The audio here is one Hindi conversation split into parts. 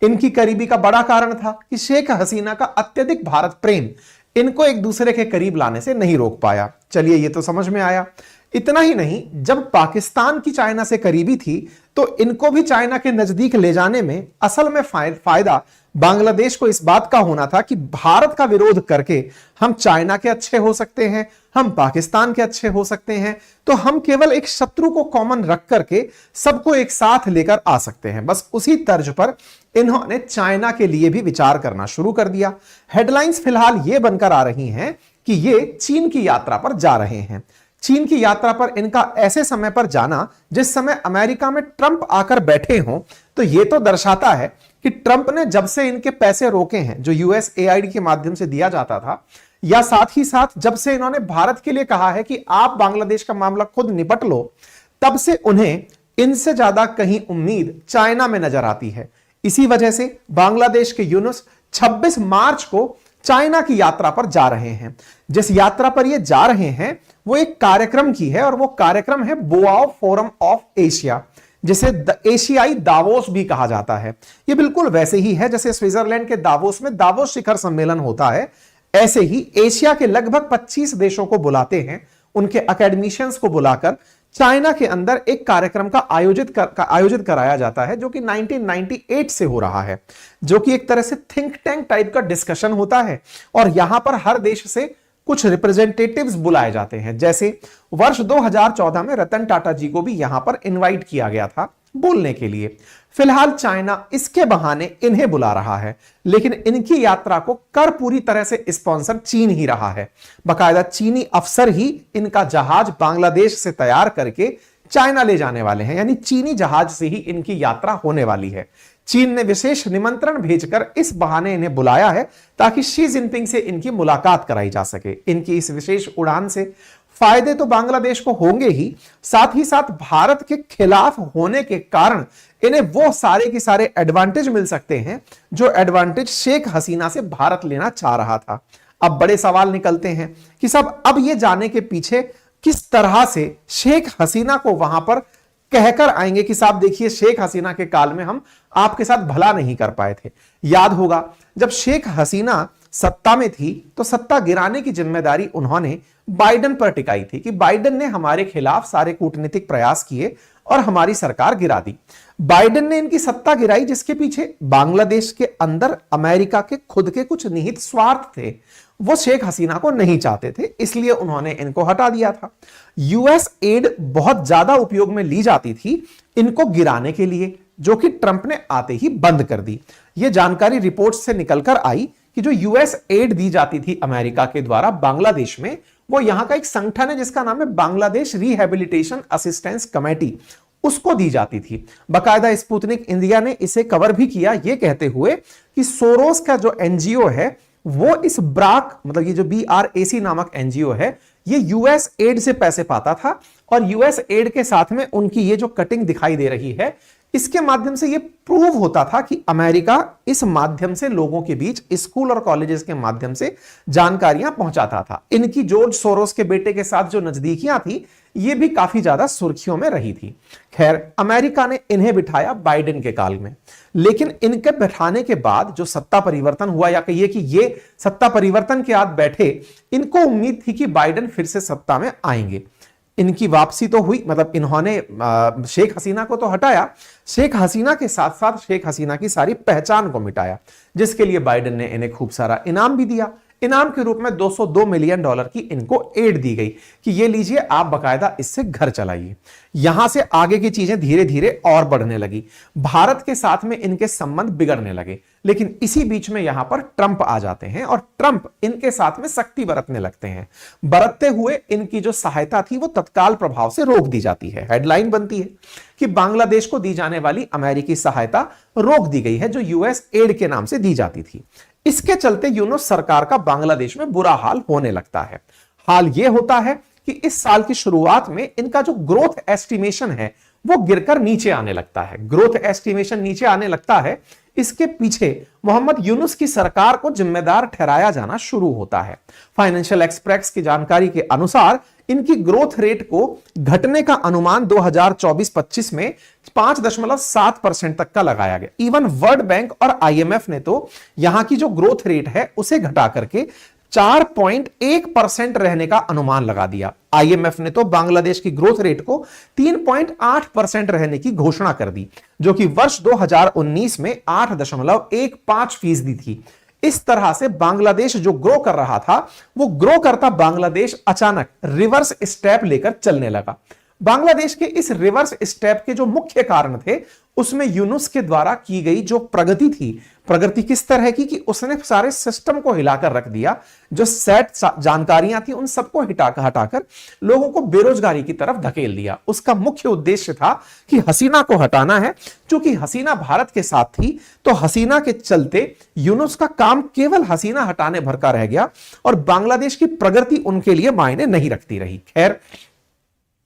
इनकी करीबी का बड़ा कारण था कि शेख हसीना का अत्यधिक भारत प्रेम इनको एक दूसरे के करीब लाने से नहीं रोक पाया। चलिए ये तो समझ में आया। इतना ही नहीं, जब पाकिस्तान की चाइना से करीबी थी तो इनको भी चाइना के नजदीक ले जाने में असल में फायदा बांग्लादेश को इस बात का होना था कि भारत का विरोध करके हम चाइना के अच्छे हो सकते हैं, हम पाकिस्तान के अच्छे हो सकते हैं, तो हम केवल एक शत्रु को कॉमन रख करके सबको एक साथ लेकर आ सकते हैं। बस उसी तर्ज पर इन्होंने चाइना के लिए भी विचार करना शुरू कर दिया। हेडलाइंस फिलहाल ये बनकर आ रही हैं कि ये चीन की यात्रा पर जा रहे हैं। चीन की यात्रा पर इनका ऐसे समय पर जाना जिस समय अमेरिका में ट्रंप आकर बैठे हों, तो यह तो दर्शाता है कि ट्रंप ने जब से इनके पैसे रोके हैं जो यूएसएआईडी के माध्यम से दिया जाता था, या साथ ही साथ जब से इन्होंने भारत के लिए कहा है कि आप बांग्लादेश का मामला खुद निपट लो, तब से उन्हें इनसे ज्यादा कहीं उम्मीद चाइना में नजर आती है। इसी वजह से बांग्लादेश के यूनुस 26 मार्च को चाइना की यात्रा पर जा रहे हैं। जिस यात्रा पर ये जा रहे हैं वो एक कार्यक्रम की है, और वो कार्यक्रम है बोआओ फोरम ऑफ एशिया, जिसे एशियाई दावोस भी कहा जाता है। ये बिल्कुल वैसे ही है जैसे स्विट्जरलैंड के दावोस में दावोस शिखर सम्मेलन होता है, ऐसे ही एशिया के लगभग 25 देशों को बुलाते हैं, उनके एकेडमिशियंस को बुलाकर चाइना के अंदर एक कार्यक्रम का आयोजित कराया जाता है, जो कि 1998 से हो रहा है, जो कि एक तरह से थिंक टैंक टाइप का डिस्कशन होता है। और यहां पर हर देश से कुछ रिप्रेजेंटेटिव्स बुलाए जाते हैं। जैसे वर्ष 2014 में रतन टाटा जी को भी यहां पर इनवाइट किया गया था बोलने के लिए। फिलहाल चाइना इसके बहाने इन्हें बुला रहा है, लेकिन इनकी यात्रा को कर पूरी तरह से स्पॉन्सर चीन ही रहा है। बाकायदा चीनी अफसर ही इनका जहाज बांग्लादेश से तैयार करके चाइना ले जाने वाले हैं, यानी चीनी जहाज से ही इनकी यात्रा होने वाली है। चीन ने विशेष निमंत्रण भेजकर इस बहाने इन्हें बुलाया है ताकि शी जिनपिंग से इनकी मुलाकात कराई जा सके। इनकी इस विशेष उड़ान से फायदे तो बांग्लादेश को होंगे ही, साथ ही साथ भारत के खिलाफ होने के कारण इन्हें वो सारे के सारे एडवांटेज मिल सकते हैं जो एडवांटेज शेख हसीना से भारत लेना चाह रहा था। अब बड़े सवाल निकलते हैं कि सब अब ये जाने के पीछे किस तरह से शेख हसीना को वहां पर कहकर आएंगे कि साहब देखिए, शेख हसीना के काल में हम आपके साथ भला नहीं कर पाए थे। याद होगा जब शेख हसीना सत्ता में थी तो सत्ता गिराने की जिम्मेदारी उन्होंने बाइडेन पर टिकाई थी कि बाइडेन ने हमारे खिलाफ सारे कूटनीतिक प्रयास किए और हमारी सरकार गिरा दी। बाइडेन ने इनकी सत्ता गिराई जिसके पीछे बांग्लादेश के अंदर अमेरिका के खुद के कुछ निहित स्वार्थ थे। वो शेख हसीना को नहीं चाहते थे, इसलिए उन्होंने इनको हटा दिया था। यूएस एड बहुत ज्यादा उपयोग में ली जाती थी इनको गिराने के लिए, जो कि ट्रंप ने आते ही बंद कर दी। यह जानकारी रिपोर्ट से निकलकर आई कि जो यूएस एड दी जाती थी अमेरिका के द्वारा बांग्लादेश में, वो यहां का एक संगठन है जिसका नाम है बांग्लादेश रिहैबिलिटेशन असिस्टेंस कमेटी, उसको दी जाती थी। बाकायदा स्पुतनिक इंडिया ने इसे कवर भी किया, यह कहते हुए कि सोरोस का जो एनजीओ है वो इस ब्राक, मतलब ये जो BRAC नामक एनजीओ है, ये यूएस एड से पैसे पाता था, और यूएस एड के साथ में उनकी ये जो कटिंग दिखाई दे रही है, इसके माध्यम से ये प्रूव होता था कि अमेरिका इस माध्यम से लोगों के बीच स्कूल और कॉलेजेस के माध्यम से जानकारियां पहुंचाता था। इनकी जॉर्ज सोरोस के बेटे के साथ जो नजदीकियां थी, ये भी काफी ज्यादा सुर्खियों में रही थी। खैर, अमेरिका ने इन्हें बिठाया बाइडेन के काल में, लेकिन इनके बैठाने के बाद जो सत्ता परिवर्तन हुआ, या कहिए कि ये सत्ता परिवर्तन के बाद बैठे, इनको उम्मीद थी कि बाइडेन फिर से सत्ता में आएंगे। इनकी वापसी तो हुई, मतलब इन्होंने शेख हसीना को तो हटाया, शेख हसीना के साथ साथ शेख हसीना की सारी पहचान को मिटाया, जिसके लिए बाइडेन ने इन्हें खूब सारा इनाम भी दिया। इनाम के रूप में $202 मिलियन की इनको एड दी गई कि ये लीजिए, आप बकायदा इससे घर चलाइए। यहां से आगे की चीजें धीरे धीरे और बढ़ने लगी, भारत के साथ में इनके संबंध बिगड़ने लगे। लेकिन इसी बीच में यहां पर ट्रंप आ जाते हैं और ट्रंप इनके साथ में सख्ती बरतने लगते हैं। बरतते हुए इनकी जो सहायता थी वो तत्काल प्रभाव से रोक दी जाती है। हेडलाइन बनती है कि बांग्लादेश को दी जाने वाली अमेरिकी सहायता रोक दी गई है, जो यूएस एड के नाम से दी जाती थी। इसके चलते यूनुस सरकार का बांग्लादेश में बुरा हाल होने लगता है। हाल यह होता है कि इस साल की शुरुआत में इनका जो ग्रोथ एस्टिमेशन है वो गिरकर नीचे आने लगता है, ग्रोथ एस्टिमेशन नीचे आने लगता है। इसके पीछे मोहम्मद यूनुस की सरकार को जिम्मेदार ठहराया जाना शुरू होता है। फाइनेंशियल एक्सप्रेस की जानकारी के अनुसार इनकी ग्रोथ रेट को घटने का अनुमान 2024-25 में 5.7% तक का लगाया गया। इवन वर्ल्ड बैंक और आईएमएफ ने तो यहां की जो ग्रोथ रेट है उसे घटा करके 4.1% रहने का अनुमान लगा दिया। आईएमएफ ने तो बांग्लादेश की ग्रोथ रेट को 3.8% रहने की घोषणा कर दी, जो कि वर्ष 2019 में 8.15% थी। इस तरह से बांग्लादेश जो ग्रो कर रहा था, वो ग्रो करता बांग्लादेश अचानक रिवर्स स्टेप लेकर चलने लगा। बांग्लादेश के इस रिवर्स स्टेप के जो मुख्य कारण थे, उसमें यूनुस के द्वारा की गई जो प्रगति थी, प्रगति किस तरह की कि उसने सारे सिस्टम को हिलाकर रख दिया। जो सेट जानकारियां थी उन सबको हटाकर लोगों को बेरोजगारी की तरफ धकेल दिया। उसका मुख्य उद्देश्य था कि हसीना को हटाना है। क्योंकि हसीना भारत के साथ थी, तो हसीना के चलते यूनुस का काम केवल हसीना हटाने भर का रह गया और बांग्लादेश की प्रगति उनके लिए मायने नहीं रखती रही। खैर,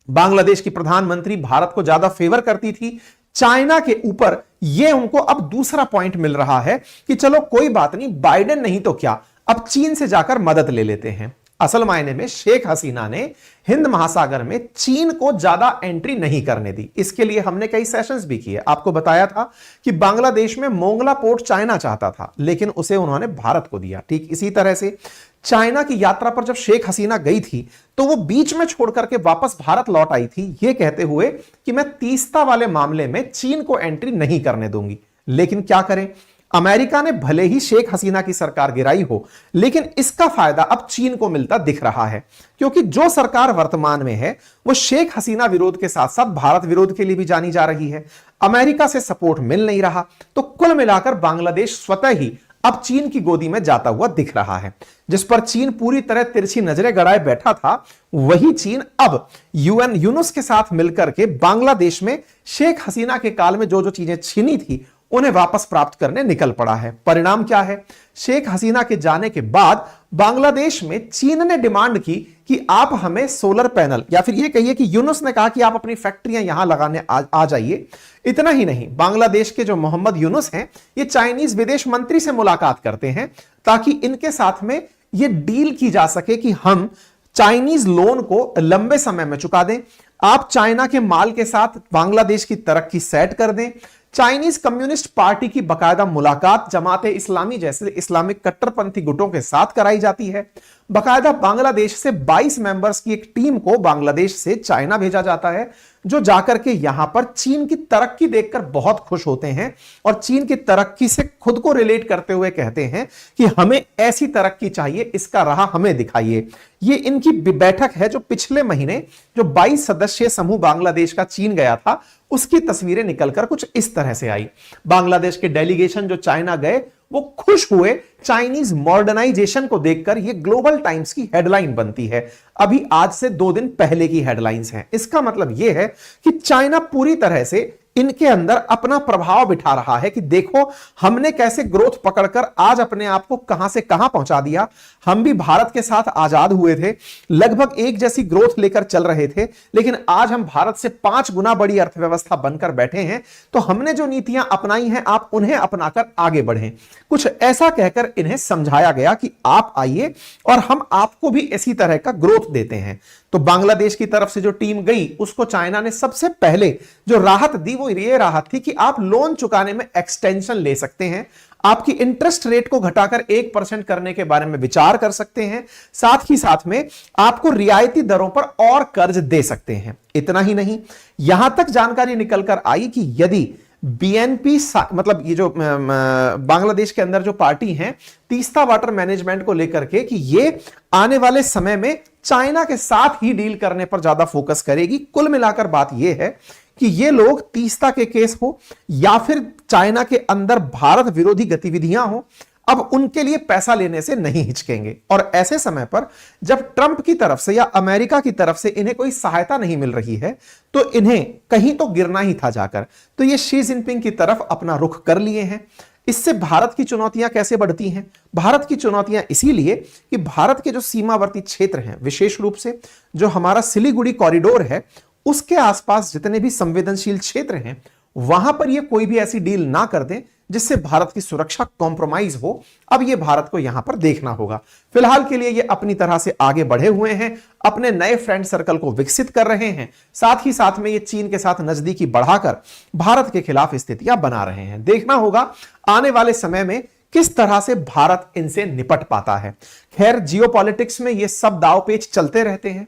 बांग्लादेश की प्रधानमंत्री भारत को ज्यादा फेवर करती थी। चाइना के ऊपर यह उनको अब दूसरा पॉइंट मिल रहा है कि चलो कोई बात नहीं, बाइडेन नहीं तो क्या, अब चीन से जाकर मदद ले लेते हैं। असल मायने में शेख हसीना ने हिंद महासागर में चीन को ज्यादा एंट्री नहीं करने दी। इसके लिए हमने कई सेशंस भी किए। आपको बताया था कि बांग्लादेश में मोंगला पोर्ट चाइना चाहता था, लेकिन उसे उन्होंने भारत को दिया। ठीक इसी तरह से चाइना की यात्रा पर जब शेख हसीना गई थी, तो वो बीच में छोड़ करके वापस भारत लौट आई थी, ये कहते हुए कि मैं तीस्ता वाले मामले में चीन को एंट्री नहीं करने दूंगी। लेकिन क्या करें, अमेरिका ने भले ही शेख हसीना की सरकार गिराई हो, लेकिन इसका फायदा अब चीन को मिलता दिख रहा है। क्योंकि जो सरकार वर्तमान में है वो शेख हसीना विरोध के साथ साथ भारत विरोध के लिए भी जानी जा रही है। अमेरिका से सपोर्ट मिल नहीं रहा, तो कुल मिलाकर बांग्लादेश स्वतः ही अब चीन की गोदी में जाता हुआ दिख रहा है। जिस पर चीन पूरी तरह तिरछी नजरें गड़ाए बैठा था, वही चीन अब यूनुस के साथ मिलकर के बांग्लादेश में शेख हसीना के काल में जो जो चीजें छीनी थी उन्हें वापस प्राप्त करने निकल पड़ा है। परिणाम क्या है, शेख हसीना के जाने के बाद बांग्लादेश में चीन ने डिमांड की कि आप हमें सोलर पैनल, या फिर ये कहिए कि यूनुस ने कहा कि आप अपनी फैक्ट्रियां यहां लगाने आ जाइए। इतना ही नहीं, बांग्लादेश के जो मोहम्मद यूनुस हैं, ये चाइनीज विदेश मंत्री से मुलाकात करते हैं ताकि इनके साथ में ये डील की जा सके कि हम चाइनीज लोन को लंबे समय में चुका दें, आप चाइना के माल के साथ बांग्लादेश की तरक्की सेट कर दें। चाइनीज कम्युनिस्ट पार्टी की बकायदा मुलाकात जमाते इस्लामी जैसे इस्लामिक कट्टरपंथी गुटों के साथ कराई जाती है। बकायदा बांग्लादेश से 22 मेंबर्स की एक टीम को बांग्लादेश से चाइना भेजा जाता है, जो जाकर के यहां पर चीन की तरक्की देखकर बहुत खुश होते हैं और चीन की तरक्की से खुद को रिलेट करते हुए कहते हैं कि हमें ऐसी तरक्की चाहिए, इसका राह हमें दिखाइए। ये इनकी बैठक है जो पिछले महीने जो 22 सदस्यीय समूह बांग्लादेश का चीन गया था, उसकी तस्वीरें निकलकर कुछ इस तरह से आई। बांग्लादेश के डेलीगेशन जो चाइना गए वो खुश हुए चाइनीज मॉडर्नाइजेशन को देखकर। ये ग्लोबल टाइम्स की हेडलाइन बनती है, अभी आज से 2 दिन पहले की हेडलाइंस हैं। इसका मतलब यह है कि चाइना पूरी तरह से इनके अंदर अपना प्रभाव बिठा रहा है कि देखो हमने कैसे ग्रोथ पकड़कर आज अपने आप को कहां से कहां पहुंचा दिया। हम भी भारत के साथ आजाद हुए थे, लगभग एक जैसी ग्रोथ लेकर चल रहे थे, लेकिन आज हम भारत से 5 गुना बड़ी अर्थव्यवस्था बनकर बैठे हैं। तो हमने जो नीतियां अपनाई हैं, आप उन्हें अपनाकर आगे बढ़ें। कुछ ऐसा कहकर इन्हें समझाया गया कि आप आइए और हम आपको भी इसी तरह का ग्रोथ देते हैं। तो बांग्लादेश की तरफ से जो टीम गई, उसको चाइना ने सबसे पहले जो राहत दी वो ये राहत थी कि आप लोन चुकाने में एक्सटेंशन ले सकते हैं, आपकी इंटरेस्ट रेट को घटाकर 1% करने के बारे में विचार कर सकते हैं, साथ ही साथ में आपको रियायती दरों पर और कर्ज दे सकते हैं। इतना ही नहीं, यहां तक जानकारी निकलकर आई कि यदि बीएनपी मतलब ये जो बांग्लादेश के अंदर जो पार्टी है तीस्ता वाटर मैनेजमेंट को लेकर के, कि ये आने वाले समय में चाइना के साथ ही डील करने पर ज्यादा फोकस करेगी। कुल मिलाकर बात यह है कि ये लोग तीस्ता के केस हो या फिर चाइना के अंदर भारत विरोधी गतिविधियां हो, अब उनके लिए पैसा लेने से नहीं हिचकेंगे। और ऐसे समय पर जब ट्रंप की तरफ से या अमेरिका की तरफ से इन्हें कोई सहायता नहीं मिल रही है, तो इन्हें कहीं तो गिरना ही था जाकर। तो ये शी जिनपिंग की तरफ अपना रुख कर लिए हैं। इससे भारत की चुनौतियां कैसे बढ़ती हैं? भारत की चुनौतियां इसीलिए कि भारत के जो सीमावर्ती क्षेत्र हैं, विशेष रूप से जो हमारा सिलीगुड़ी कॉरिडोर है, उसके आसपास जितने भी संवेदनशील क्षेत्र हैं वहां पर ये कोई भी ऐसी डील ना कर दें जिससे भारत की सुरक्षा कॉम्प्रोमाइज हो। अब ये भारत को यहां पर देखना होगा। फिलहाल के लिए ये अपनी तरह से आगे बढ़े हुए हैं, अपने नए फ्रेंड सर्कल को विकसित कर रहे हैं, साथ ही साथ में ये चीन के साथ नजदीकी बढ़ाकर भारत के खिलाफ स्थितियां बना रहे हैं। देखना होगा आने वाले समय में किस तरह से भारत इनसे निपट पाता है। खैर जियोपॉलिटिक्स में ये सब दांव पेच चलते रहते हैं।